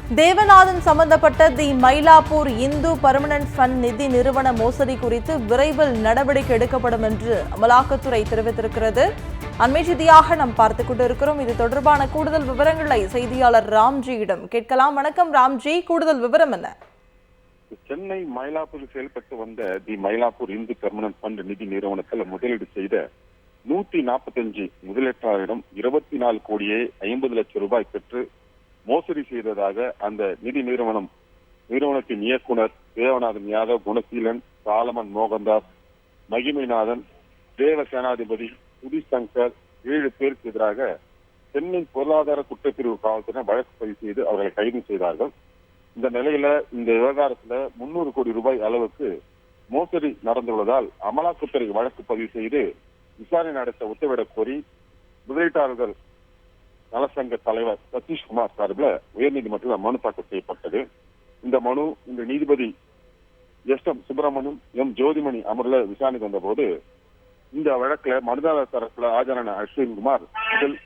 தேவநாதன் சம்பந்தப்பட்ட தி Mylapore Hindu permanent fund நிதி நிறுவன மோசடி குறித்து விரைவில் நடவடிக்கை எடுக்கப்படும் என்று அமலாக்கத்துறை தெரிவித்திருக்கிறது. அண்மை செய்தியாக நாம் பார்த்துக் கொண்டிருக்கிறோம். இது தொடர்பான கூடுதல் விவரங்களை செய்தியாளர் ராம்ஜியிடம் கேட்கலாம். வணக்கம் ராம்ஜி, கூடுதல் விவரம் என்ன? சென்னை மயிலாப்பூரில் செயல்பட்டு வந்த தி மயிலாப்பூர் இந்து பர்மனன்ட் ஃபண்ட் நிதி நிறுவனத்தில் முதலீடு செய்த 145 முதலீட்டாளரிடம் 24 கோடியே 50 லட்சம் ரூபாய் பெற்று மோசடி செய்ததாக அந்த நிதி நிறுவனத்தின் இயக்குனர் தேவநாதன் யாதவ், குணசீலன், சாலமன் மோகன்தாஸ், மகிமைநாதன், தேவ சேனாதிபதி, சுதி சங்கர் 7 பேருக்கு எதிராக சென்னை பொருளாதார குற்றப்பிரிவு காவல்துறை வழக்கு பதிவு செய்து அவர்களை கைது செய்தார்கள். இந்த நிலையில இந்த விவகாரத்துல 300 கோடி ரூபாய் அளவுக்கு மோசடி நடந்துள்ளதால் அமலாக்கத்துறை வழக்கு பதிவு செய்து விசாரணை நடத்த உத்தரவிடக் கோரி முதலீட்டாளர்கள் நலசங்க தலைவர் சதீஷ்குமார் சார்பில் உயர்நீதிமன்றத்தில் மனு தாக்கல் செய்யப்பட்டது. இந்த மனு இந்த நீதிபதி எஸ்.எம். சுப்பிரமணியம், எம். ஜோதிமணி அமர்ல விசாரணைக்கு வந்த போது இந்த வழக்குல மனுதாரர் தரப்புல ஆஜரான அஸ்வின்குமார் இதில்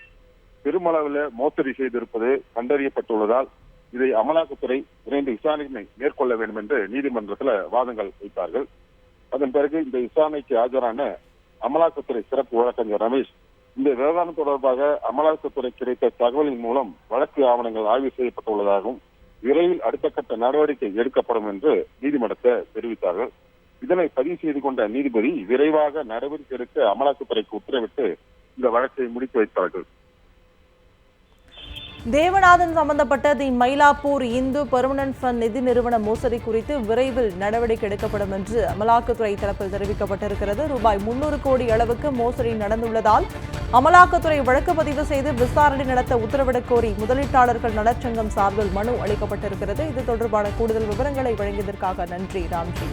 பெருமளவில் மோசடி செய்திருப்பது கண்டறியப்பட்டுள்ளதால் இதை அமலாக்கத்துறை விரைந்து விசாரணை மேற்கொள்ள வேண்டும் என்று நீதிமன்றத்தில் வாதங்கள் வைத்தார்கள். அதன் பிறகு இந்த விசாரணைக்கு ஆஜரான அமலாக்கத்துறை சிறப்பு வழக்கறிஞர் ரமேஷ் இந்த விவகாரம் தொடர்பாக அமலாக்கத்துறை கிடைத்த தகவலின் மூலம் வழக்கு ஆவணங்கள் ஆய்வு செய்யப்பட்டுள்ளதாகவும் விரைவில் அடுத்த கட்ட நடவடிக்கை எடுக்கப்படும் என்று நீதிமன்றத்தை தெரிவித்தார்கள். இதனை பதிவு செய்து கொண்ட நீதிபதி விரைவாக நடவடிக்கை எடுக்க அமலாக்கத்துறைக்கு உத்தரவிட்டு இந்த வழக்கை முடித்து வைத்தார்கள். தேவநாதன் சம்பந்தப்பட்ட தி மயிலாப்பூர் இந்து பர்மனன்ட் ஃபண்ட் நிதி நிறுவன மோசடி குறித்து விரைவில் நடவடிக்கை எடுக்கப்படும் என்று அமலாக்கத்துறை தரப்பில் தெரிவிக்கப்பட்டிருக்கிறது. ரூபாய் 300 கோடி அளவுக்கு மோசடி நடந்துள்ளதால் அமலாக்கத்துறை வழக்கு பதிவு செய்து விசாரணை நடத்த உத்தரவிடக் கோரி முதலீட்டாளர்கள் நலச்சங்கம் சார்பில் மனு அளிக்கப்பட்டிருக்கிறது. இது தொடர்பான கூடுதல் விவரங்களை வழங்கியதற்காக நன்றி ராம்ஜி.